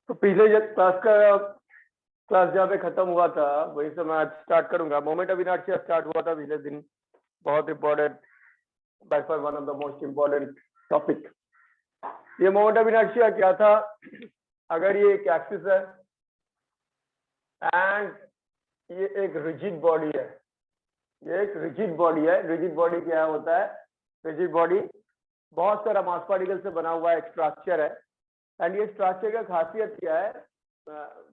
तो पिछले क्लास जहाँ पे खत्म हुआ था वहीं से मैं आज स्टार्ट करूंगा। मोमेंट ऑफ इनर्शिया स्टार्ट हुआ था पिछले दिन। बहुत important, by far one of the most important topic. ये मोमेंट ऑफ इनर्शिया क्या था? अगर ये एक एक्सिस है एंड ये एक रिजिड बॉडी है, ये एक रिजिड बॉडी है। रिजिड बॉडी क्या होता है? रिजिड बॉडी बहुत सारा मास पार्टिकल से बना हुआ एक स्ट्रक्चर है। एंड ये स्ट्रक्चर का खासियत क्या है,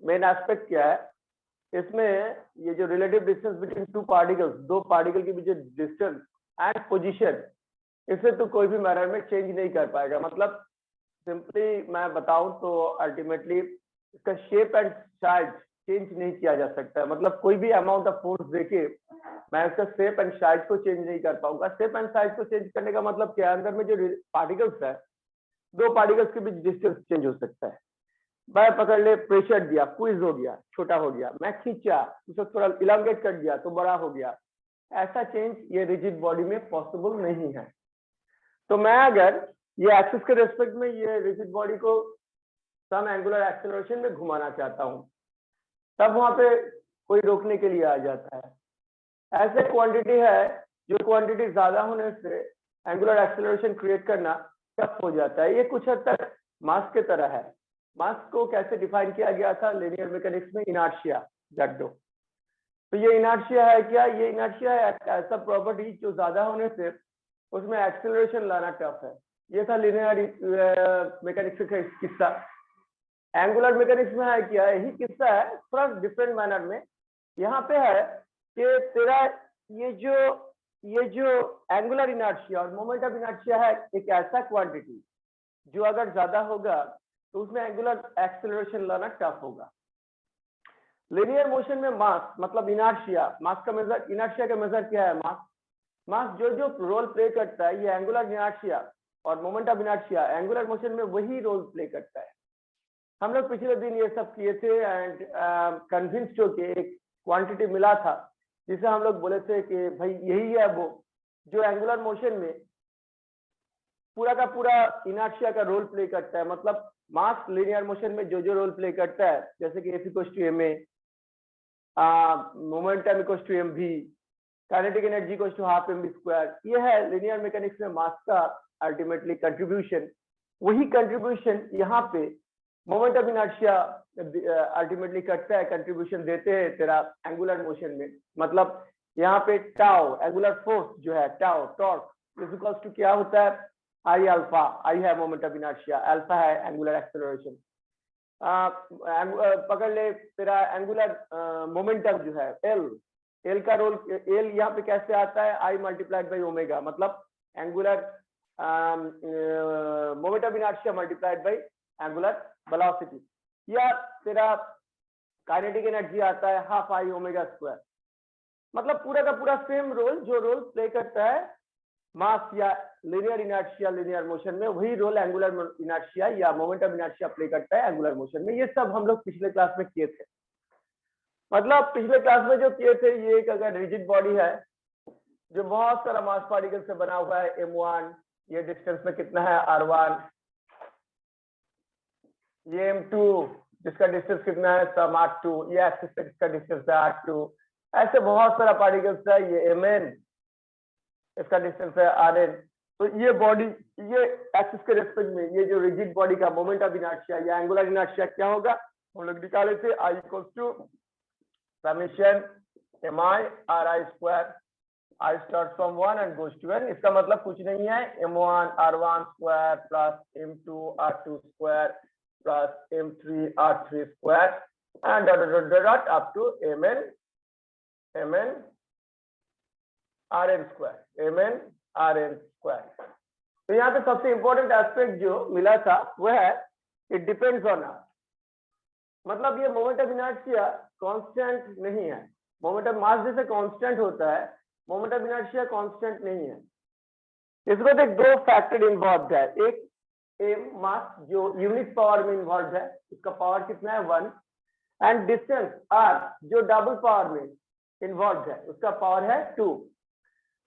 मेन एस्पेक्ट क्या है इसमें? ये जो relative distance between two particles, दो पार्टिकल के बीच डिस्टेंस एंड पोजीशन, इसे तो कोई भी मैनर में चेंज नहीं कर पाएगा। मतलब सिंपली मैं बताऊं तो अल्टीमेटली इसका शेप एंड साइज चेंज नहीं किया जा सकता है। मतलब कोई भी अमाउंट ऑफ फोर्स देके मैं इसका शेप एंड साइज को चेंज नहीं कर पाऊंगा। शेप एंड साइज को चेंज करने का मतलब क्या है? अंदर में जो पार्टिकल्स है, दो पार्टिकल्स के बीच डिस्टेंस चेंज हो सकता है। मैं पकड़ ले, प्रेशर दिया, क्विज हो गया, छोटा हो गया। मैं खींचा, उसे थोड़ा इलांगेट कर दिया तो बड़ा हो गया। ऐसा चेंज ये रिजिड बॉडी में पॉसिबल नहीं है। तो मैं अगर ये एक्सिस के रेस्पेक्ट में ये रिजिड बॉडी को सम एंगुलर एक्सेलरेशन में घुमाना चाहता हूं, तब वहां पे कोई रोकने के लिए आ जाता है। ऐसे क्वांटिटी है जो क्वांटिटी ज्यादा होने से एंगुलर एक्सेलरेशन क्रिएट करना टफ हो जाता है। ये कुछ हद तक मास के तरह है। मास को कैसे डिफाइन किया गया था लिनियर मैकेनिक्स में? इनर्शिया, जान दो। तो ये इनर्शिया है क्या? ये इनर्शिया है ऐसा प्रॉपर्टी जो ज्यादा होने से उसमें एक्सेलरेशन लाना टफ है। ये था लिनियर मैकेनिक्स का किस्सा। एंगुलर मैकेनिक्स में है क्या? यही किस्सा है, थोड़ा डिफरेंट मैनर में। यहाँ पे है कि तेरा ये जो एंगुलर इनर्शिया और मोमेंट ऑफ इनर्शिया है एक ऐसा क्वांटिटी जो अगर ज्यादा होगा तो उसमें एंगुलर एक्सेलरेशन लाना टफ होगा। लिनियर मोशन में मास मतलब इनर्शिया, मास का मेजर, इनर्शिया का मेजर क्या है? मास। मास जो जो रोल प्ले करता है, ये एंगुलर इनर्शिया और moment of inertia angular motion में वही रोल प्ले करता है। हम लोग पिछले दिन ये सब किए थे एंड कन्विंस्ड होके एक क्वांटिटी मिला था जिसे हम लोग बोले थे कि भाई यही है वो जो एंगुलर मोशन में पूरा का पूरा इनर्शिया का रोल प्ले करता है। मतलब मास लिनियर मोशन में जो जो रोल प्ले करता है, जैसे कि F equals to ma, momentum equals to mv, kinetic energy equals to half mv square. ये है लिनियर मैकेनिक्स में मास का अल्टीमेटली कंट्रीब्यूशन। वही कंट्रीब्यूशन यहाँ पे मोमेंट ऑफ इनर्शिया अल्टीमेटली करता है, कंट्रीब्यूशन देते हैं तेरा एंगुलर मोशन में। मतलब यहाँ पे टाउ एंगुलर फोर्स जो है, tau torque is equals to क्या होता है? I alpha. आई है मोमेंट ऑफ इनर्शिया, अल्फा है एंगुलर एक्सेलरेशन। पकड़ ले तेरा एंगुलर मोमेंटम जो है एल, एल का रोल, एल यहाँ पे कैसे आता है? I multiplied by omega. मतलब angular moment of inertia multiplied by angular velocity. या तेरा काइनेटिक एनर्जी आता है हाफ आई ओमेगा स्क्वायर। मतलब पूरा का पूरा सेम रोल जो रोल प्ले करता है मास या लिनियर इनर्शिया लिनियर मोशन में, वही रोल एंगुलर इनर्शिया या मोमेंट ऑफ इनर्शिया प्ले करता है एंगुलर मोशन में। ये सब हम लोग पिछले क्लास में किए थे। मतलब पिछले क्लास में जो किए थे, ये एक अगर रिजिड बॉडी है जो बहुत सारा मास पार्टिकल से बना हुआ है m1, ये डिस्टेंस में कितना है? r1, ये m2 जिसका डिस्टेंस कितना है? सम r2, ये एक्सिस पे इसका डिस्टेंस है r2। ऐसे बहुत सारा पार्टिकल्स है, ये mn, इसका डिस्टेंस है rn। तो ये बॉडी, ये एक्सिस के रेस्पेक्ट में ये जो रिजिड बॉडी का मोमेंट ऑफ इनर्शिया या एंगुलर इनर्शिया क्या होगा? हम लोग निकाले थे I equals to summation mi ri square. I starts from 1 and goes to n। इसका मतलब कुछ नहीं है, m1 r1 square plus m2 r2 square plus m3 r3 square and dot up to mn rn square, mn rn square. तो यहाँ पे सबसे important aspect जो मिला था वो है इट डिपेंड्स ऑन आर। मतलब ये मोमेंट ऑफ इनर्शिया कांस्टेंट नहीं है। मोमेंट ऑफ मास जैसे कांस्टेंट होता है, मोमेंट ऑफ इनर्शिया कांस्टेंट नहीं है। इसमें देख दो फैक्टर इन्वॉल्व है। एक मास जो यूनिट पावर में इन्वॉल्व है, उसका पावर कितना है? 1। एंड डिस्टेंस r जो डबल पावर में इन्वॉल्व है, उसका पावर है 2।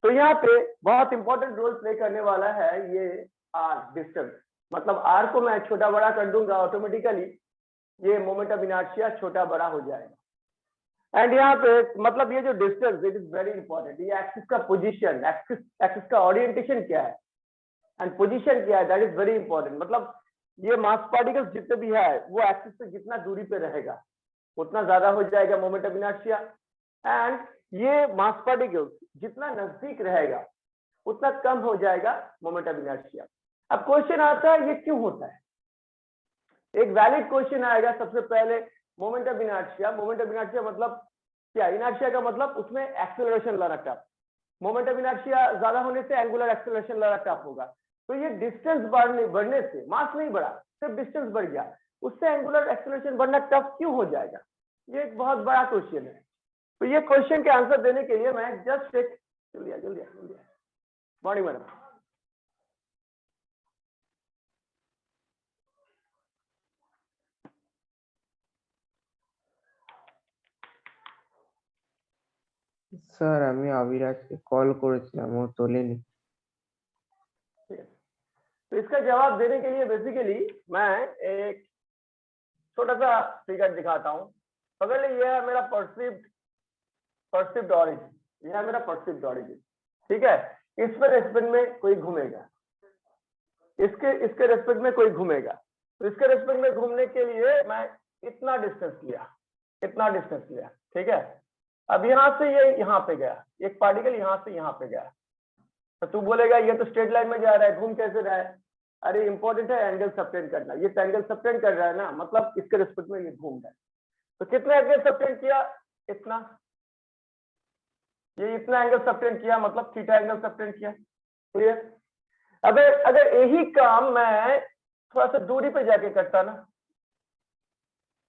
तो यहाँ पे बहुत इंपॉर्टेंट रोल प्ले करने वाला है ये r डिस्टेंस। मतलब r को मैं छोटा बड़ा कर दूंगा ऑटोमेटिकली, ये मोमेंट ऑफ इनर्शिया छोटा बड़ा हो जाएगा। एंड यहाँ पे मतलब ये जो distance it is very important, ये एक्सिस का पोजीशन, एक्सिस का ओरिएंटेशन क्या है एंड पोजीशन क्या है, दैट इज वेरी इंपॉर्टेंट। मतलब ये मास पार्टिकल्स जितने भी है वो एक्सिस से जितना दूरी पे रहेगा उतना ज्यादा हो जाएगा मोमेंट ऑफ इनर्शिया, एंड ये मास पार्टिकल्स जितना नजदीक रहेगा उतना कम हो जाएगा मोमेंट ऑफ इनर्शिया। अब क्वेश्चन आता है ये क्यों होता है, एक वैलिड क्वेश्चन आएगा सबसे पहले। Moment of inertia, moment of inertia मतलब क्या, इनर्शिया का मतलब उसमें एक्सेलरेशन लाना टफ, मोमेंट ऑफ इनर्शिया ज्यादा होने से एंगुलर एक्सेलरेशन लाना टफ होगा। तो ये डिस्टेंस बढ़ने से, मास नहीं बढ़ा सिर्फ डिस्टेंस बढ़ गया, उससे एंगुलर एक्सेलरेशन बढ़ना टफ क्यों हो जाएगा, ये एक बहुत बड़ा क्वेश्चन है। तो ये क्वेश्चन के आंसर देने के लिए मैं जस्ट एक जल्दी मॉर्निंग मैडम। স্যার আমি अविराजকে কল করেছিলাম, ও তোলেনি। तो इसका जवाब देने के लिए बेसिकली मैं एक छोटा सा फिगर दिखाता हूं। अगर ये है मेरा परसिव्ड ऑरिजिन, ये है मेरा परसिव्ड ऑरिजिन, ठीक है। इस पर रेस्पेक्ट में कोई घूमेगा, इसके रेस्पेक्ट में कोई घूमेगा, तो इसके रेस्पेक्ट में घूमने के लिए मैं इतना डिस्टेंस लिया, ठीक है। अब यहां से ये यहां पे गया, एक पार्टिकल यहां से यहां पे गया, तो तू बोलेगा ये तो स्ट्रेट लाइन में जा रहा है, घूम कैसे रहा है। अरे इंपॉर्टेंट है एंगल सबटेंड करना, ये तो एंगल सबटेंड कर रहा है ना, मतलब इसके रिस्पेक्ट में ये घूम रहा है। तो कितना एंगल सबटेंड किया, इतना, ये इतना एंगल सबटेंड किया, मतलब थीटा एंगल सबटेंड किया, क्लियर। अगर यही काम मैं थोड़ा सा दूरी पे जाके करता ना,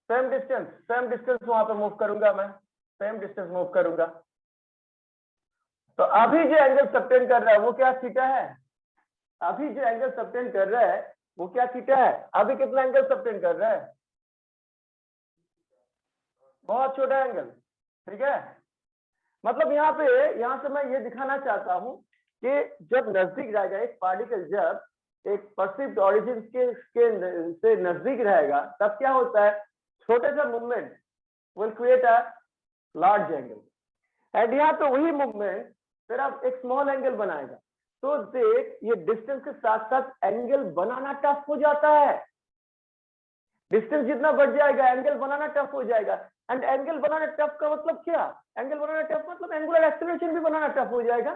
सेम डिस्टेंस वहां पे मूव करूंगा, मैं सेम डिस्टेंस मूव करूंगा, तो अभी जो एंगल सबटेंड कर रहा है वो क्या, थीटा है। अभी जो एंगल सबटेंड कर रहा है वो क्या, थीटा है। अभी कितना एंगल सबटेंड कर रहा है, बहुत छोटा एंगल, ठीक है। मतलब यहां से मैं ये दिखाना चाहता हूं कि जब नजदीक रहेगा एक पार्टिकल, जब एक परसिव्ड ऑरिजिन से नजदीक रहेगा तब क्या होता है, छोटे सा movement will create a large angle, and यहाँ तो वही मूवमेंट फिर आप एक स्मॉल एंगल बनाएगा। तो देख ये डिस्टेंस के साथ साथ एंगल बनाना टफ हो जाता है, डिस्टेंस जितना बढ़ जाएगा एंगल बनाना टफ हो जाएगा। एंड एंगल बनाना टफ का मतलब क्या, एंगल बनाना टफ मतलब एंगुलर एक्सेलरेशन भी बनाना टफ हो जाएगा।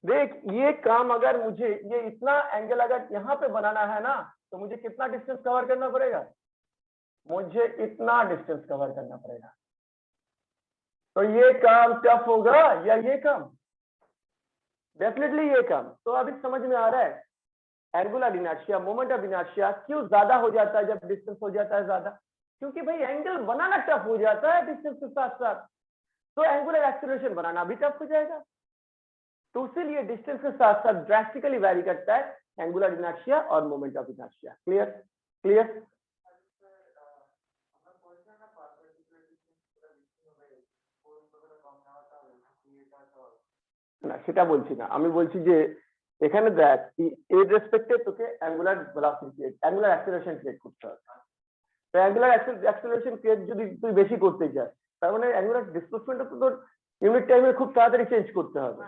देख ये काम अगर मुझे ये इतना एंगल अगर यहाँ पे बनाना है ना, तो मुझे कितना डिस्टेंस कवर करना पड़ेगा, मुझे इतना डिस्टेंस कवर करना पड़ेगा। तो ये काम टफ होगा या ये काम, डेफिनेटली ये काम। तो अभी समझ में आ रहा है angular inertia, moment of inertia क्यों ज्यादा हो जाता है जब डिस्टेंस हो जाता है ज्यादा, क्योंकि भाई एंगल बनाना टफ हो जाता है डिस्टेंस के साथ साथ, तो एंगुलर एक्सेलरेशन बनाना भी टफ हो जाएगा। तो इसीलिए डिस्टेंस के साथ साथ ड्रास्टिकली वैरी करता है एंगुलर इनर्शिया और मोमेंट ऑफ इनर्शिया। क्लियर না, সেটা বলছি না, আমি বলছি যে এখানে দেখ এর রেসপেক্টে তোকে angular velocity create, angular acceleration create করতে হবে। তো অ্যাঙ্গুলার অ্যাক্সেলারেশন ক্রিয়েট যদি তুই বেশি করতে চাস তার মানে অ্যাঙ্গুলার ডিসপ্লেসমেন্টটা তো তোর ইউনিট টাইমে খুব তাড়াতাড়ি চেঞ্জ করতে হবে।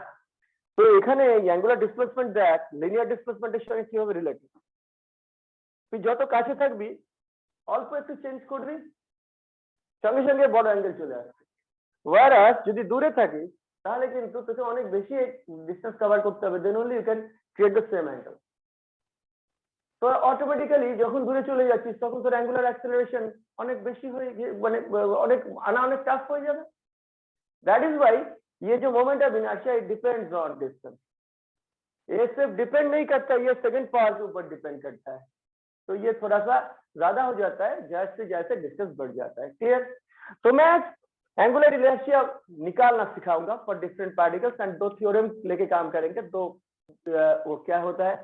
তো এখানে অ্যাঙ্গুলার ডিসপ্লেসমেন্ট দেখ লিনিয়ার ডিসপ্লেসমেন্টের সঙ্গে কিভাবে রিলেটেড, তুই যত কাছে থাকবি অল্প একটু চেঞ্জ করবি সঙ্গে সঙ্গে বড় অ্যাঙ্গেল চলে আসবে, ওয়ারাস যদি দূরে থাকিস তাহলে কিন্তু তোকে অনেক বেশি ডিসটেন্স কভার করতে হবে, then only you can create the same angle. তো অটোমেটিক্যালি যখন দূরে চলে যাচ্ছিস তখন তোর অ্যাঙ্গুলার অ্যাক্সেলারেশন অনেক বেশি হয়ে মানে অনেক আনা অনেক টাফ হয়ে যাবে। दैट इज व्हाई ये जो moment of inertia it depends on distance, ये सिर्फ डिपेंड नहीं करता, ये सेकंड पावर के ऊपर डिपेंड करता है। तो ये थोड़ा सा ज्यादा हो जाता है जैसे जैसे डिस्टेंस बढ़ जाता है, क्लियर। तो मैं एंगुलर इनर्शिया निकालना सिखाऊंगा फॉर डिफरेंट पार्टिकल्स एंड दो थ्योरम लेके काम करेंगे, दो वो क्या होता है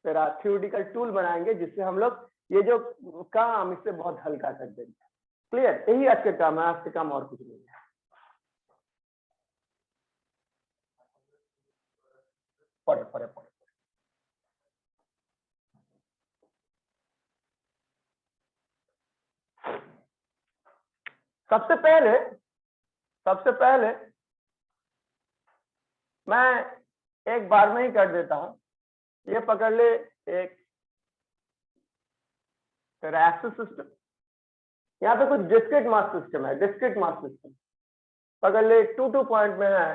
तेरा थ्योरेटिकल टूल बनाएंगे जिससे हम लोग ये जो काम इससे बहुत हल्का कर देंगे। क्लियर, यही आज के काम है, आज के काम और कुछ नहीं है। पढ़े सबसे पहले मैं एक बार में ही कर देता हूं। ये पकड़ ले एक तेरा एक्सिस सिस्टम, यहाँ पे कुछ डिस्क्रीट मास सिस्टम है, डिस्क्रीट मास सिस्टम पकड़ ले 2 पॉइंट में है,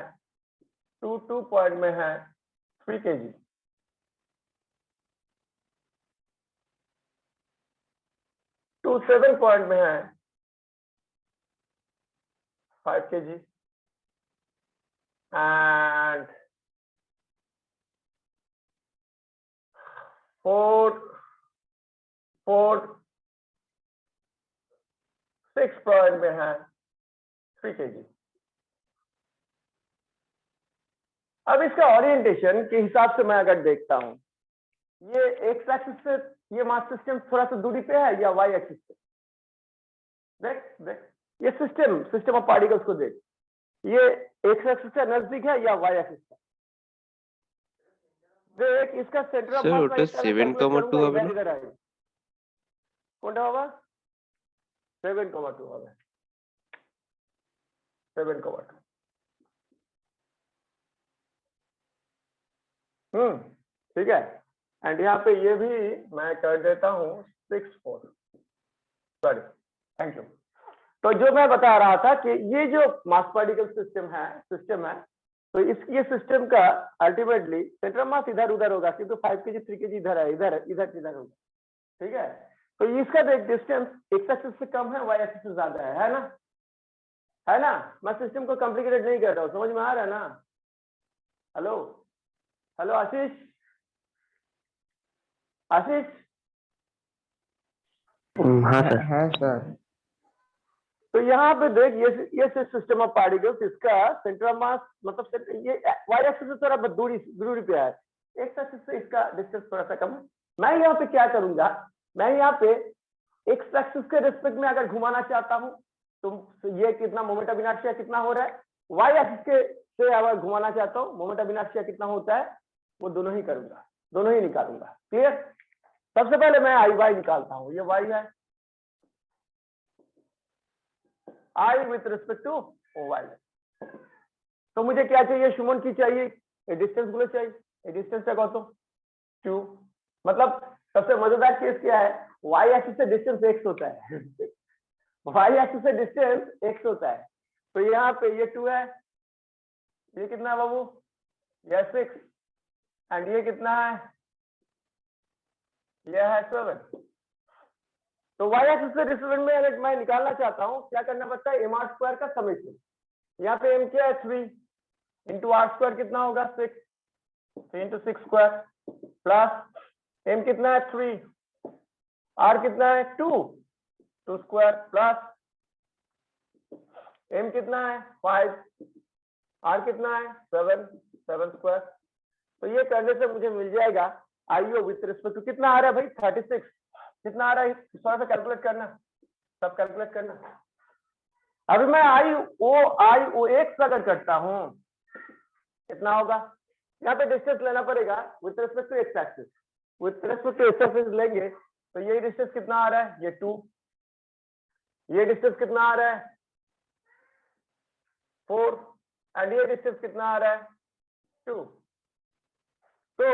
2 पॉइंट में है 3 kg, 7 पॉइंट में है 5 kg and 6 पॉइंट में है 3 kg। अब इसका ओरिएंटेशन के हिसाब से मैं अगर देखता हूं, ये एक्स एक्सिस से ये मास सिस्टम थोड़ा सा दूरी पे है या वाई एक्सिस पे? देख ये सिस्टम ऑफ पार्टिकल्स को देख, ये एक्स एक्सिस से नजदीक है या वाई एक्सिस पे? देख इसका सेंटर ऑफ मास ওটা 7,2 হবে না? इधर आएगा, কোনটা होगा? 7,2 হবে, 7,2। ठीक है। एंड यहाँ पे ये भी मैं कर देता हूँ 6,4, सॉरी, थैंक यू। तो जो मैं बता रहा था कि ये जो मास पार्टिकल सिस्टम है, तो ये सिस्टम का अल्टीमेटली सेंटर ऑफ मास इधर उधर होगा, क्योंकि 5 kg 3 kg इधर है, इधर होगा, ठीक है। तो इसका देख डिस्टेंस एक्स एक्सिस से कम है, वाई एक्सिस से ज्यादा है ना? मैं सिस्टम को कॉम्प्लिकेटेड नहीं कर रहा हूँ, समझ में आ रहा है ना? हेलो आशीष हाँ सर। तो यहाँ पे देख ये सिस्टम ऑफ पार्टिकल्स, इसका सेंटर ऑफ मास मतलब ये वाई एक्सिस से थोड़ा दूरी पे है, एक्स एक्सिस से इसका डिस्टेंस थोड़ा सा कम है। मैं यहाँ पे क्या करूंगा, मैं यहाँ पे एक्स एक्सिस के रिस्पेक्ट में अगर घुमाना चाहता हूँ तो ये कितना मोमेंट ऑफ इनर्शिया कितना हो रहा है, वाई एक्सिस के से अगर घुमाना चाहता हूँ मोमेंट ऑफ इनर्शिया कितना होता है, वो दोनों ही करूंगा, दोनों ही निकालूंगा। क्लियर? सबसे पहले मैं आई वाई निकालता हूँ, ये वाई है, I with respect to O y. तो मुझे क्या चाहिए, सुमन की चाहिए डिस्टेंस गुलो चाहिए, डिस्टेंस का कौन 2। मतलब सबसे मजेदार चीज क्या है, वाई एक्सिस से डिस्टेंस एक्स होता है वाई एक्सिस से डिस्टेंस एक्स होता है। तो यहाँ पे ये 2 है, ये कितना है बाबू, ये 6, एंड ये कितना है, ये है 7। तो वाई एक्सिस से डिस्टेंस में अगर मैं निकालना चाहता हूँ, क्या करना पड़ता है, एम आर स्क्वायर का समेशन। यहाँ पे एम क्या है 3 इंटू आर स्क्वायर कितना होगा 6, 3 इंटू 6 स्क्वायर प्लस एम कितना है 3, आर कितना है 2 स्क्वायर प्लस एम कितना है 5, आर कितना है 7 स्क्वायर। तो ये करने से मुझे मिल जाएगा आईओ विथ रिस्पेक्ट टू कितना आ रहा है भाई 36, कितना आ रहा है थोड़ा सा कैलकुलेट करना, सब कैलकुलेट करना। अभी मैं आई ओ एक्स अगर करता हूं कितना होगा, यहाँ पे डिस्टेंस लेना पड़ेगा with respect to x axis, with respect to x axis लेंगे तो ये डिस्टेंस कितना आ रहा है, ये 2, ये डिस्टेंस कितना आ रहा है 4, एंड ये डिस्टेंस कितना आ रहा है 2। तो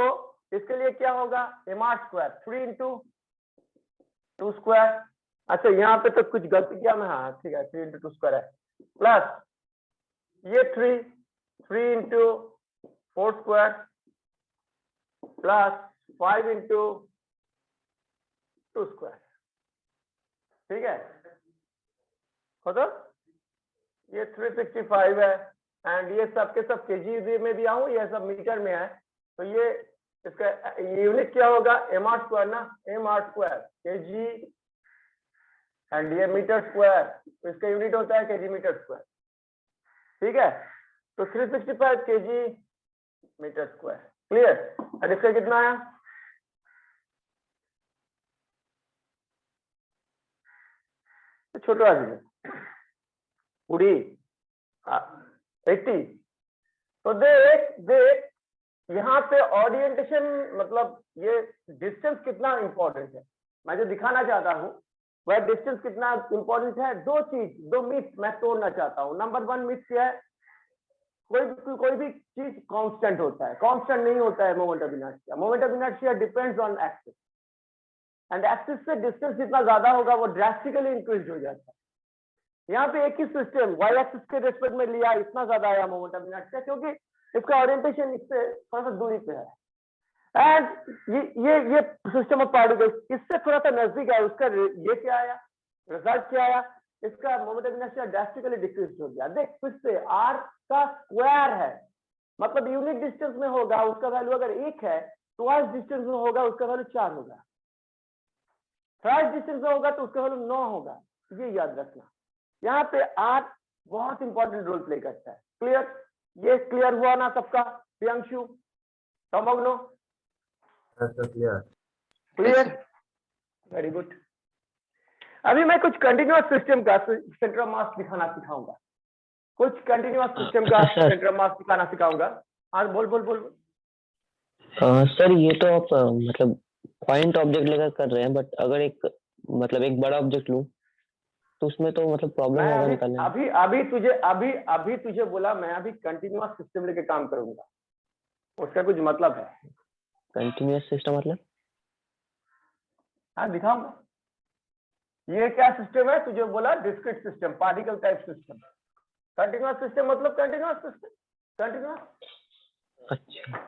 इसके लिए क्या होगा, m r square 3 into 2 square. अच्छा यहाँ पे तो कुछ गलती किया मैं, हाँ ठीक है 3 इंटू 2 स्क्वायर है, प्लस ये 3 into 4 square plus 5 into 2 square, ठीक है। तो ये 365 है, एंड ये सब के सब केजी में भी आऊं, ये सब मीटर में है, तो ये इसका यूनिट क्या होगा, एम आर स्क्वायर ना, m r square kg, and ये मीटर स्क्वायर, तो इसका यूनिट होता है केजी मीटर स्क्वायर, ठीक है। तो 365 केजी मीटर स्क्वायर, क्लियर। और इसका कितना आया, तो छोटा आ पूरी 80। तो देख यहाँ पे ओरिएंटेशन मतलब ये डिस्टेंस कितना इंपॉर्टेंट है। मैं जो दिखाना चाहता हूँ वह डिस्टेंस कितना इंपॉर्टेंट है। दो मिथ मैं तोड़ना चाहता हूँ। नंबर 1 मिथ क्या है, कोई भी चीज कांस्टेंट होता है, कांस्टेंट नहीं होता है moment of inertia. Moment of inertia depends on axis, and axis से डिस्टेंस जितना ज्यादा होगा वो ड्रास्टिकली इंक्रीज हो जाता है। यहाँ पे एक ही सिस्टम वाई एक्सिस के रिस्पेक्ट में लिया, इतना ज्यादा आया मोमेंट ऑफ इनर्शिया, क्योंकि इसका ओरिएंटेशन इससे थोड़ा सा दूरी पे है। एंड ये सिस्टम ऑफ पार्टिकल्स इससे थोड़ा सा नजदीक है, उसका ये क्या आया, रिजल्ट क्या आया, इसका moment of inertia drastically decrease हो गया। देख फिर से r का स्क्वायर है, मतलब यूनिट डिस्टेंस में होगा उसका वैल्यू अगर 1 है, ट्वाइस डिस्टेंस में होगा उसका वैल्यू 4 होगा, थ्राइस डिस्टेंस में होगा तो उसका वैल्यू 9 होगा। ये याद रखना, यहाँ पे r बहुत इंपॉर्टेंट रोल प्ले करता है। क्लियर, ये क्लियर हुआ ना सबका? प्रियांशु, समग्नो, क्लियर, वेरी गुड। अभी मैं कुछ कंटिन्यूअस सिस्टम का सेंटर ऑफ मास दिखाना सिखाऊंगा, कुछ कंटिन्यूअस सिस्टम का सेंटर ऑफ मास दिखाना सिखाऊंगा। हाँ बोल। सर ये तो आप मतलब पॉइंट ऑब्जेक्ट लेकर कर रहे हैं, बट अगर एक बड़ा ऑब्जेक्ट लूं तो उसमें तो मतलब प्रॉब्लम होगा निकालने में। अभी तुझे बोला मैं अभी कंटिन्यूअस सिस्टम लेके काम करूंगा, उसका कुछ मतलब है? कंटिन्यूअस सिस्टम मतलब? हाँ दिखाऊंगा। ये क्या सिस्टम है? तुझे बोला discrete system, particle type system. Continuous system मतलब कंटिन्यूअस सिस्टम, कंटिन्यूअस। अच्छा,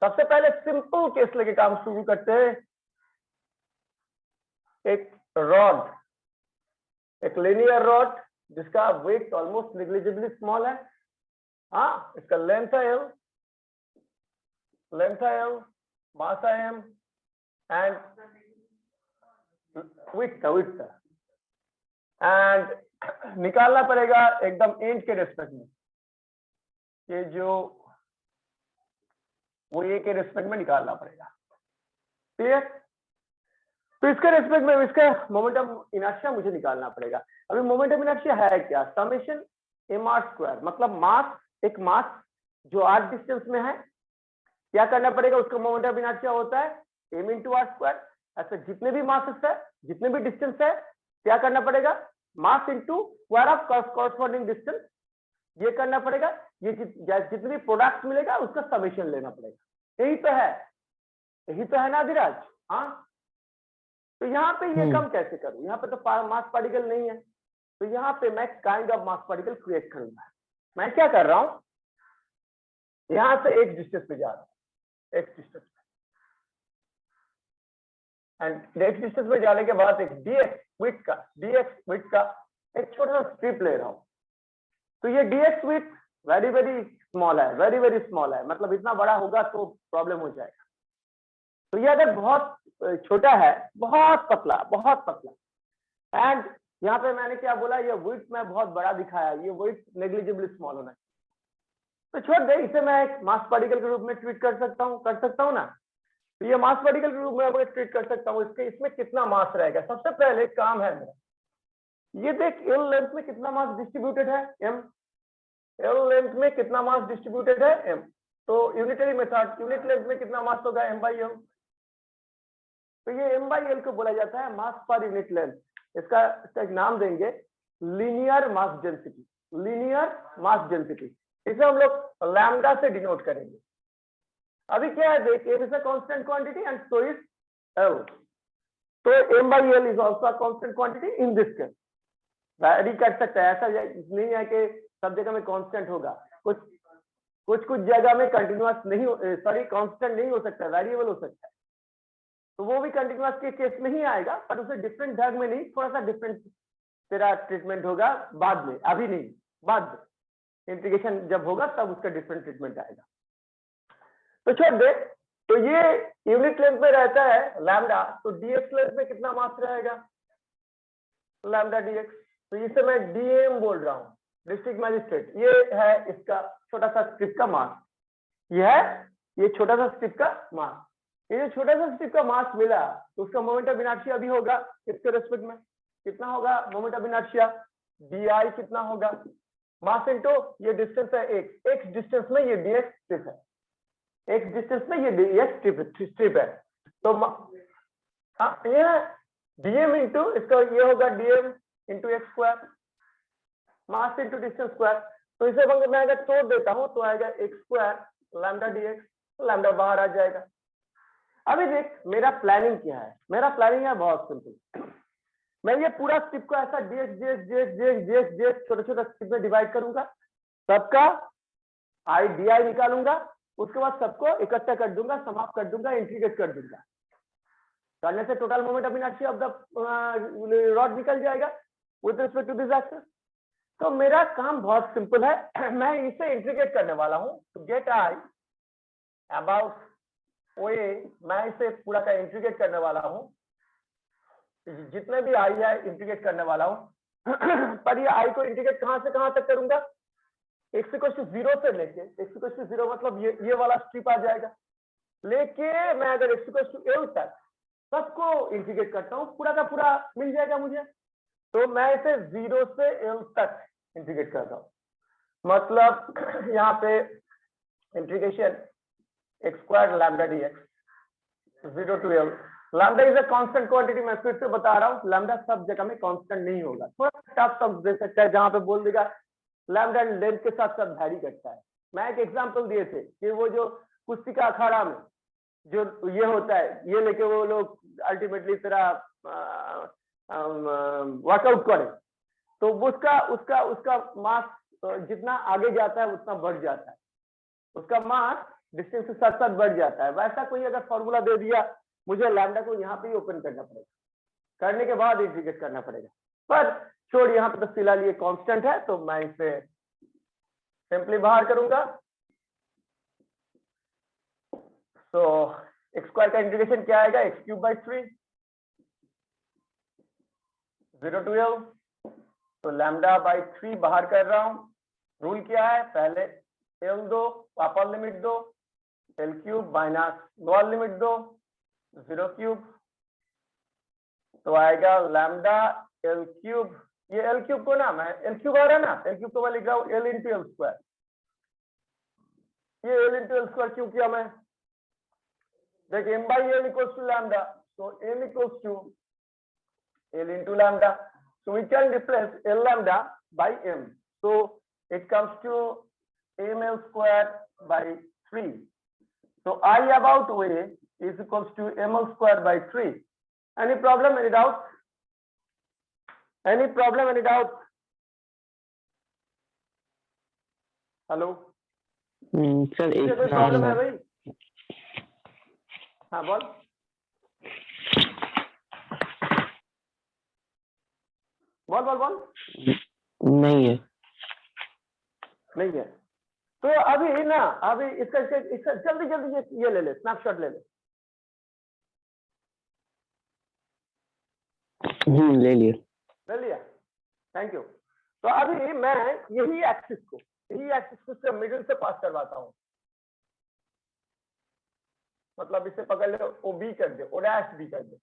सबसे पहले सिंपल केस लेके काम शुरू करते हैं। एक रॉड, एक लिनियर रॉड जिसका वेट ऑलमोस्ट नेग्लिजिबली स्मॉल है। हाँ, इसका लेंथ है L, मास है M, एंड width एंड निकालना पड़ेगा एकदम एंड के रेस्पेक्ट में, ये जो वो ए के रेस्पेक्ट में निकालना पड़ेगा। क्लियर? तो इसके रेस्पेक्ट में इसका मोमेंट ऑफ इनर्शिया मुझे निकालना पड़ेगा। अभी मोमेंट ऑफ इनर्शिया है क्या? समेशन mr², मतलब मास, एक मास जो r डिस्टेंस में है, क्या करना पड़ेगा, उसका मोमेंट ऑफ इनर्शिया होता है m × r²। ऐसे जितने भी मासेस है, जितने भी डिस्टेंस है, क्या करना पड़ेगा, mass into square of corresponding distance, ये करना पड़ेगा। ये जितने भी प्रोडक्ट मिलेगा उसका समेशन लेना पड़ेगा। यही तो है ना धीराज? हाँ, तो यहाँ पे ये कम कैसे करूं? यहाँ पे तो मास पार्टिकल नहीं है, तो यहाँ पे मैं kind of mass particle create करूंगा। मैं क्या कर रहा हूं, यहां से एक डिस्टेंस पे जा रहा हूं, एक डिस्टेंस पे, एंड एक डिस्टेंस पे जाने के बाद एक dx विड्थ का एक छोटा सा स्ट्रिप ले रहा हूं। तो ये dx width very very small है, वेरी स्मॉल है, मतलब इतना बड़ा होगा तो प्रॉब्लम हो जाएगा। तो ये अगर बहुत छोटा है, बहुत पतला, एंड यहाँ पे मैंने क्या बोला, ये विड्थ में बहुत बड़ा दिखाया, ये विड्थ नेग्लिजिबली स्मॉल होना चाहिए। तो छोड़ दे, इसे मैं एक मास पार्टिकल के रूप में ट्रीट कर सकता हूँ ना। तो ये मास पार्टिकल के रूप में मैं ट्रीट कर सकता हूँ। इसमें कितना मास रहेगा? सबसे पहले काम है मेरा, ये देख L लेंथ में कितना मास डिस्ट्रीब्यूटेड है, M। L लेंथ में कितना मास डिस्ट्रीब्यूटेड है, M। तो यूनिटरी मेथड, यूनिट लेंथ में कितना मास होगा, M/L। तो ये M/L को बोला जाता है मास पर यूनिट लेंथ। इसका एक नाम देंगे linear mass density, linear mass density. इसे हम लोग लैम्डा से डिनोट करेंगे। अभी क्या है देख, M is a constant quantity and so is L। तो M/L is also a constant quantity in this case। Vary कर सकता है, ऐसा नहीं है कि सब जगह में कांस्टेंट होगा। कुछ जगह में कंटिन्यूअस नहीं, सॉरी कांस्टेंट नहीं हो सकता, वेरिएबल हो सकता है। तो वो भी कंटिन्यूअस के केस में ही आएगा, पर उसे डिफरेंट ढंग में नहीं, थोड़ा सा डिफरेंट तेरा ट्रीटमेंट होगा बाद में, अभी नहीं, बाद में इंटीग्रेशन जब होगा तब उसका डिफरेंट ट्रीटमेंट आएगा। तो छोड़ दे। तो ये यूनिट लेंथ में रहता है लैम्डा, तो dx लेंथ में कितना मास रहेगा, लैम्डा dx। तो इसे मैं dm बोल रहा हूँ, डिस्ट्रिक्ट मैजिस्ट्रेट। ये है इसका छोटा सा स्ट्रिप का मास, ये छोटा सा स्ट्रिप का मास। ये जो छोटा सा स्ट्रिप का मास मिला तो उसका मोमेंट ऑफ इनर्शिया भी होगा इसके रेस्पेक्ट में। कितना होगा मोमेंट ऑफ इनर्शिया, di कितना होगा, मास इनटू ये डिस्टेंस है x डिस्टेंस में ये dx स्ट्रिप है, x डिस्टेंस में ये dx स्ट्रिप है। तो ये dm इंटू इसका ये होगा dm into x square, mass into distance square. तो इसे मैं अगर तोड़ देता हूं तो आएगा x square lambda dx, lambda बाहर आ जाएगा। अभी देख मेरा प्लानिंग क्या है, मेरा प्लानिंग है बहुत सिंपल। मैं ये पूरा स्ट्रिप को ऐसा dx dx dx dx dx dx छोटे छोटे स्ट्रिप में डिवाइड करूंगा, सबका आई डी आई निकालूंगा, उसके बाद सबको इकट्ठा कर दूंगा, समाप्त कर दूंगा, इंटीग्रेट कर दूंगा। करने से total moment of inertia of the rod निकल जाएगा with respect to this axis. तो मेरा काम बहुत सिंपल है, मैं इसे इंटीग्रेट करने वाला हूं टू गेट आई अबाउट ओए। मैं इसे पूरा का इंटीग्रेट करने वाला हूं, जितने भी आई है इंटीग्रेट करने वाला हूं। पर ये आई को इंटीग्रेट कहां से कहां तक करूंगा, x इक्वल टू 0 से लेके x इक्वल टू 0 मतलब ये वाला स्ट्रिप आ जाएगा, लेके मैं अगर x इक्वल टू l तक सबको इंटीग्रेट करता हूँ, पूरा का पूरा मिल जाएगा मुझे। तो मैं इसे 0 से l तक इंटीग्रेट करता हूँ, मतलब यहाँ पे integration x square lambda dx 0 to l। Lambda is a constant quantity, मैं फिर से बता रहा हूँ, लैम्डा सब जगह में कांस्टेंट नहीं होगा, थोड़ा टफ शब्द दे सकता है जहां पे बोल देगा लैम्डा लेंथ के साथ साथ वैरी करता है। मैं एक एग्जांपल दिए थे कि वो जो कुश्ती का अखाड़ा में जो ये होता है, ये लेके वो लोग अल्टीमेटली तेरा वर्कआउट करे, तो उसका उसका उसका मास जितना आगे जाता है उतना बढ़ जाता है, उसका मास डिस्टेंस के साथ साथ बढ़ जाता है। वैसा कोई अगर फॉर्मूला दे दिया, मुझे लैम्डा को यहाँ पे ही ओपन करना पड़ेगा, करने के बाद इंटीग्रेट करना पड़ेगा। पर छोड़, यहाँ पे तो फिलहाल ये कांस्टेंट है, तो मैं इसे सिंपली बाहर करूंगा। तो एक्स स्क्वायर का इंटीग्रेशन क्या आएगा, x cube by 3 0 to l। तो लैम्डा बाई 3 बाहर कर रहा हूं। रूल क्या है, पहले l दो, अपर लिमिट दो, l cube minus lower limit दो 0 क्यूब, तो आएगा लैम्डा l क्यूब। ये l क्यूब को ना मैं l क्यूब आ रहा है ना, l क्यूब को मैं लिख रहा हूँ l इंटू एल स्क्वायर। ये l इंटू एल स्क्वायर क्यों किया मैं, देखिए m by l equals to lambda, so m इक्वल्स टू l into lambda, so we can replace l lambda by m, so it comes to ml square by 3, so I about way is equals to ml square by 3. Any problem, any doubt, any problem, any doubt? Hello sir एक कोई problem है भाई? हाँ बोल। बोल बोल बोल। नहीं है, नहीं है, तो अभी ना, अभी इसका जल्दी जल्दी ये ले ले, स्नैपशॉट ले ले। ले लिया। ले लिया, थैंक यू। तो अभी मैं यही एक्सिस को से मिडिल से पास करवाता हूँ, मतलब इसे पकड़ ले, ओ बी कर दे, ओ डैश बी कर दे,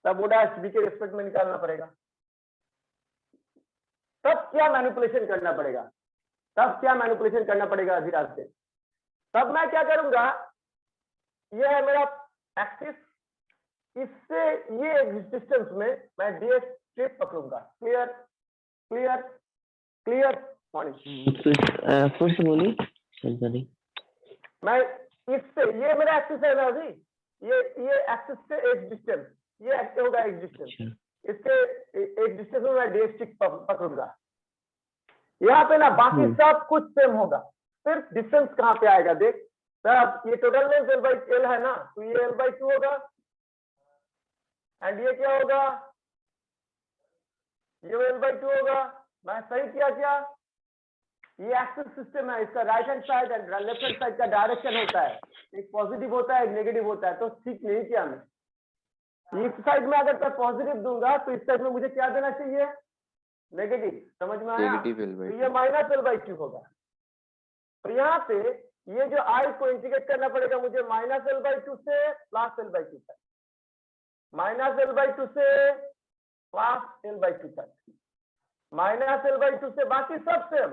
तब ओ डैश बी के रिस्पेक्ट में निकालना पड़ेगा। तब क्या मैनिपुलेशन करना पड़ेगा, अधीराज से। तब मैं क्या करूंगा, ये है मेरा एक्सिस, इससे ये डिस्टेंस में मैं डीएक्स स्ट्रिप पकड़ूंगा। क्लियर क्लियर क्लियर फिर से बोलिए। मैं इससे, ये मेरा एक्सिस है ना अभी, ये एक्सिस से एक डिस्टेंस, ये होगा एक डिस्टेंस, इसके एक डिस्टेंस में मैं डीएक्स स्ट्रिप पकड़ूंगा। यहाँ पे ना बाकी सब कुछ सेम होगा, सिर्फ डिस्टेंस कहाँ पे आएगा देख। तो ये total length l by l है ना, तो ये l बाई 2 होगा, एंड ये क्या होगा, ये l बाई 2 होगा। मैं सही किया क्या, ये एक्सिस सिस्टम है, इसका right hand side and left hand side का डायरेक्शन होता है, एक पॉजिटिव होता है एक नेगेटिव होता है। तो ठीक नहीं किया मैं, इस साइड में अगर मैं पॉजिटिव दूंगा तो इस साइड में मुझे क्या देना चाहिए, नेगेटिव। समझ में आया, तो ये माइनस l बाई 2 होगा। तो यहाँ पे ये जो आई को इंटीग्रेट करना पड़ेगा मुझे माइनस l बाई 2 से प्लस l बाई 2 तक, माइनस l बाई 2 से प्लस l बाई 2 तक, माइनस l बाई 2 से बाकी सब सेम।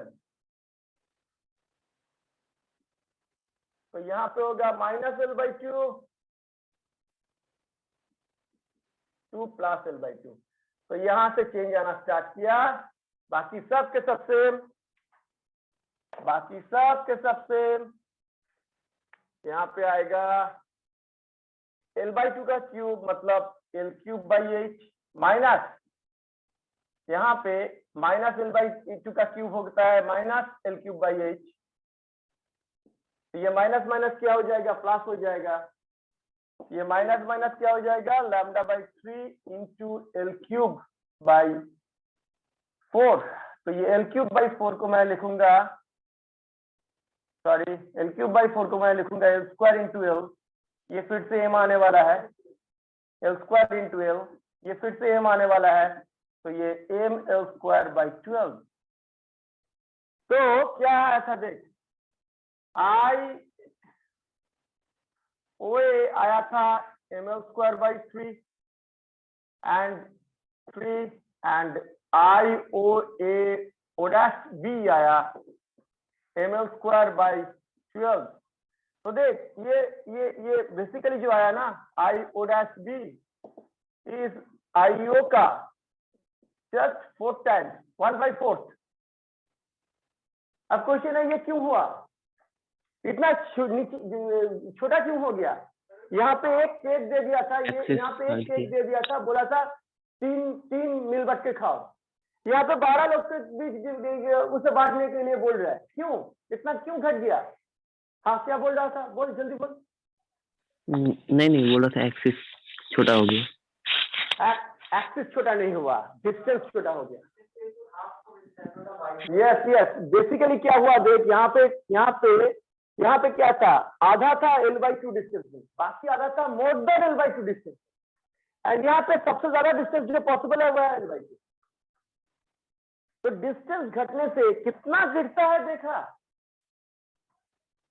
तो यहाँ पे होगा minus l by 2 2 plus L by two. तो यहां से चेंज आना स्टार्ट किया, बाकी सब के सब सेम, बाकी सब के सब सेम। यहाँ पे आएगा एल बाई टू का क्यूब मतलब L cube by H, minus यहाँ पे माइनस एल बाई टू का क्यूब होता है minus L cube by H. ये माइनस माइनस क्या हो जाएगा, प्लस हो जाएगा। ये माइनस माइनस क्या हो जाएगा, lambda by 3 into L cube by 4। तो ये एल क्यूब बाई 4 को मैं लिखूंगा, सॉरी एल क्यूब बाई 4 को मैं लिखूंगा एल स्क्वायर इंटू एल। ये फिर से एम आने वाला है, एल स्क्वायर इंटू एल, ये फिर से एम आने वाला है, तो ये एम एल स्क्वायर बाई 12। तो क्या है ऐसा देख, आई ओ ए आया था M L square by 3 and I O A O dash B आया एम एल स्क्वायर बाई 12। तो देख ये बेसिकली जो आया ना I O dash B is I O का just 4 times 1/4। अब क्वेश्चन है ये क्यों हुआ, इतना छोटा क्यों हो गया। यहाँ पे एक केक दे दिया था, ये यहाँ पे एक केक दे दिया था, बोला था तीन मिल बट के खाओ। यहाँ पे 12 लोग के बीच उसे बांटने के लिए बोल रहा है, क्यों इतना क्यों घट गया। हाँ क्या बोल रहा था, बोल जल्दी बोल। नहीं बोला था एक्सिस छोटा हो गया। एक्सिस छोटा नहीं हुआ, डिस्टेंस छोटा हो गया। यस बेसिकली क्या हुआ देख, यहाँ पे क्या था, आधा था एल बाई टू डिस्टेंस में, बाकी आधा था more than L by two distance. And यहाँ पे सबसे ज्यादा डिस्टेंस जो पॉसिबल है वो है एल बाई टू। तो डिस्टेंस घटने से कितना गिरता है देखा,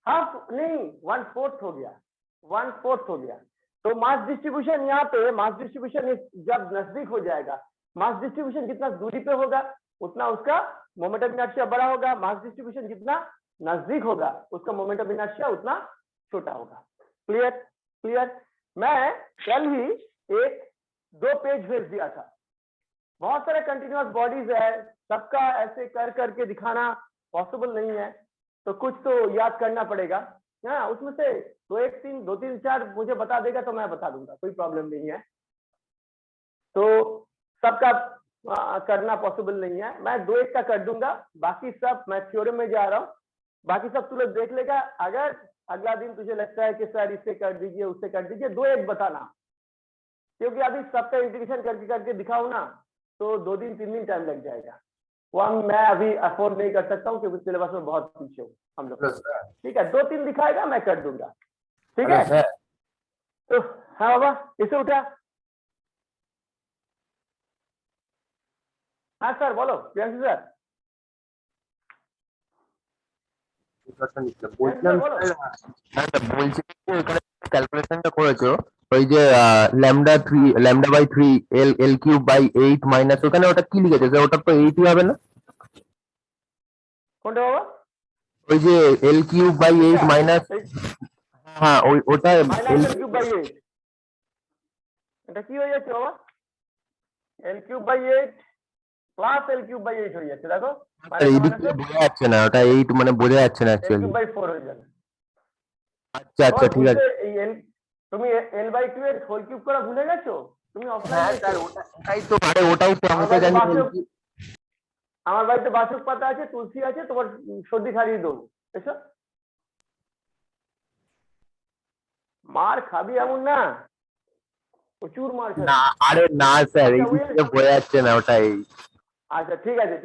हाफ नहीं 1/4 हो गया, 1/4 हो गया। तो मास डिस्ट्रीब्यूशन यहाँ पे, मास डिस्ट्रीब्यूशन जब नजदीक हो जाएगा, मास डिस्ट्रीब्यूशन जितना दूरी पे होगा उतना उसका मोमेंट ऑफ इनर्शिया बड़ा होगा, मास डिस्ट्रीब्यूशन जितना नजदीक होगा उसका मोमेंट ऑफ इनर्शिया उतना छोटा होगा। क्लियर। मैं कल ही 1-2 पेज भेज दिया था, बहुत सारे कंटिन्यूअस बॉडीज है, सबका ऐसे कर करके दिखाना पॉसिबल नहीं है, तो कुछ तो याद करना पड़ेगा। हाँ उसमें से 2-3-4 मुझे बता देगा तो मैं बता दूंगा, कोई प्रॉब्लम नहीं है। तो सबका करना पॉसिबल नहीं है, मैं 2-1 का कर दूंगा, बाकी सब मैं थ्योरम में जा रहा हूँ, बाकी सब तू लोग देख लेगा। अगर अगला दिन तुझे लगता है कि सर इससे कर दीजिए उससे कर दीजिए, 2-1 बताना, क्योंकि अभी सबका इंटीग्रेशन करके दिखाऊं ना तो 2 दिन 3 दिन टाइम लग जाएगा, वो मैं अभी अफोर्ड नहीं कर सकता हूँ क्योंकि सिलेबस में बहुत पीछे हूँ हम लोग। ठीक है 2-3 दिखाएगा मैं कर दूंगा, ठीक है। तो हाँ बाबा इसे उठा। हाँ सर बोलो प्रियांशु सर। ক্যালকুলেশনটা করেছো ওই যে lambda by 3 l cube by 8 minus ওখানে ওটা কি লিখেছে, ওটা তো 8ই হবে না। কোনটা বাবা, ওই যে এল কিউব বাই 8 মাইনাস, হ্যাঁ ওটা মাইনাস এল কিউব বাই 8, এটা কি হয়ে যাচ্ছে বাবা, L cube by 8 plus L cube by 8 হয়ে যাচ্ছে, দেখো এইদিকে বোঝা যাচ্ছে না, ওটা 8 মানে বোঝা যাচ্ছে না এল অ্যাকচুয়ালি। কিউব বাই 4 হয়ে যাবে। আচ্ছা ঠিক আছে। তুমি এল বাই 2 এর হোল কিউব করা ভুলে গেছো, তুমি হ্যাঁ স্যার ওটাই তো আমি তো জানি। আমার বাড়িতে বাসক পাতা আছে, তুলসী আছে, তোমার সর্দি খাইয়ে দেবো, এসো। মার খাবি এমন না, প্রচুর মার খাবি। না আরে না স্যার এইদিকে বোঝা যাচ্ছে না ওটাই। আচ্ছা ঠিক আছে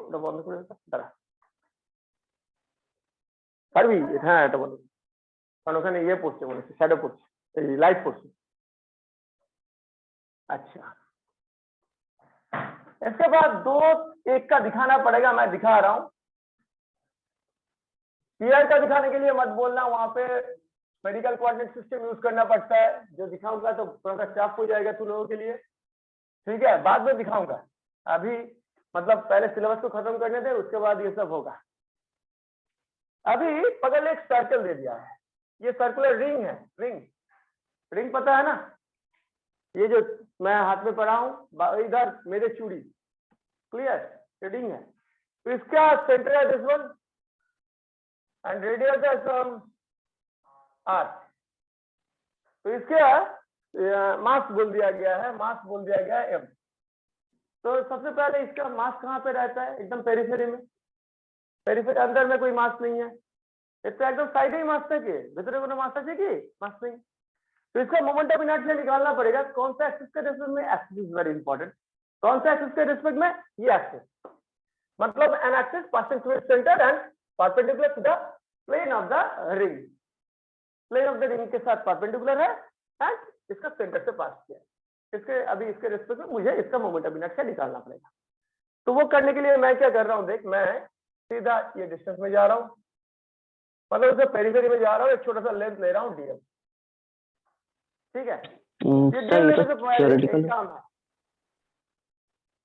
ওটা বন্ধ করে দাঁড়া, পারবি? হ্যাঁ এটা বন্ধ, কারণ ওখানে ইয়ে পড়ছে মনে হচ্ছে, শ্যাডো পড়ছে, এই লাইট पड़ছে। अच्छा इसके बाद 2-1 का दिखाना पड़ेगा, मैं दिखा रहा हूं। पीआर का दिखाने के लिए मत बोलना, वहां पे मेडिकल कोऑर्डिनेट सिस्टम यूज करना पड़ता है, जो दिखाऊंगा तो थोड़ा सा टफ हो जाएगा तुम लोगों के लिए, ठीक है। बाद में दिखाऊंगा, अभी मतलब पहले सिलेबस को खत्म करने दे, उसके बाद ये सब होगा। अभी पकड़ एक सर्कल दे दिया है, ये सर्कुलर रिंग है, रिंग पता है ना, ये जो मैं हाथ में पढ़ा हूँ इधर मेरे चूड़ी, क्लियर रीडिंग है, तो इसका सेंटर है दिस वन एंड रेडियस है फ्रॉम आर, तो इसका मास बोल दिया गया है, मास बोल दिया गया है एम। तो सबसे पहले इसका मास कहाँ पे रहता है, एकदम पेरिफेरी में, पेरिफेरी अंदर में कोई मास नहीं है, इसका एकदम साइड ही मास है कि भीतर को मास है कि मास नहीं, तो इसका मोमेंट ऑफ इनर्शिया निकालना पड़ेगा। कौन सा एक्सिस के रिस्पेक्ट में, एक्सिस इज वेरी इंपॉर्टेंट, कौन सा एक्सिस के रिस्पेक्ट में, ये एक्सिस, मतलब an axis passing through its centre and perpendicular to the plane of the ring, plane of the ring के साथ परपेंडिकुलर है एंड इसका सेंटर से पास किया, इसके अभी इसके रिस्पेक्ट में मुझे इसका मोमेंट ऑफ इनर्शिया निकालना पड़ेगा। तो वो करने के लिए मैं क्या कर रहा हूँ, देख मैं सीधा ये डिस्टेंस में जा रहा हूँ, मतलब उसे पेरिफेरी में जा रहा हूँ, एक छोटा सा लेंथ ले रहा हूँ डीएम, ठीक है, ये सर डीएम ये लेने तो से पहले थ्योरेटिकल एक काम है,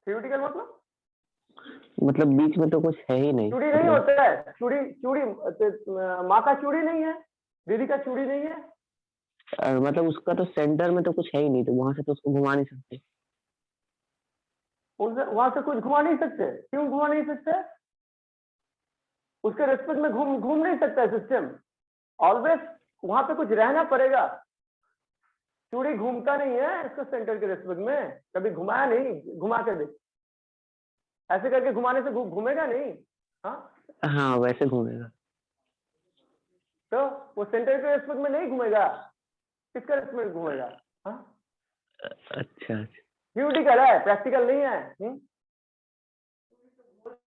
थ्योरेटिकल मतलब बीच में तो कुछ है ही नहीं, चूड़ी नहीं होता है, चूड़ी चूड़ी माँ का चूड़ी नहीं है, दीदी का चूड़ी नहीं है, मतलब उसका तो सेंटर में तो कुछ है ही नहीं, तो वहां से तो उसको घुमा नहीं सकते। उनसे वहां से कुछ घुमा नहीं सकते, क्यों घुमा नहीं सकते, उसके रिस्पेक्ट में घूम नहीं सकता है सिस्टम, ऑलवेज वहां पे कुछ रहना पड़ेगा, चूड़ी घूमता नहीं है इसको सेंटर के रिस्पेक्ट में, कभी घुमाया नहीं, घुमा के देख, ऐसे करके घुमाने से घूमेगा नहीं, हाँ हाँ वैसे घूमेगा। तो वो सेंटर के रिस्पेक्ट में नहीं घूमेगा, किसका रिस्पेक्ट घूमेगा, हाँ अच्छा अच्छा थ्योरेटिकल है, प्रैक्टिकल नहीं है,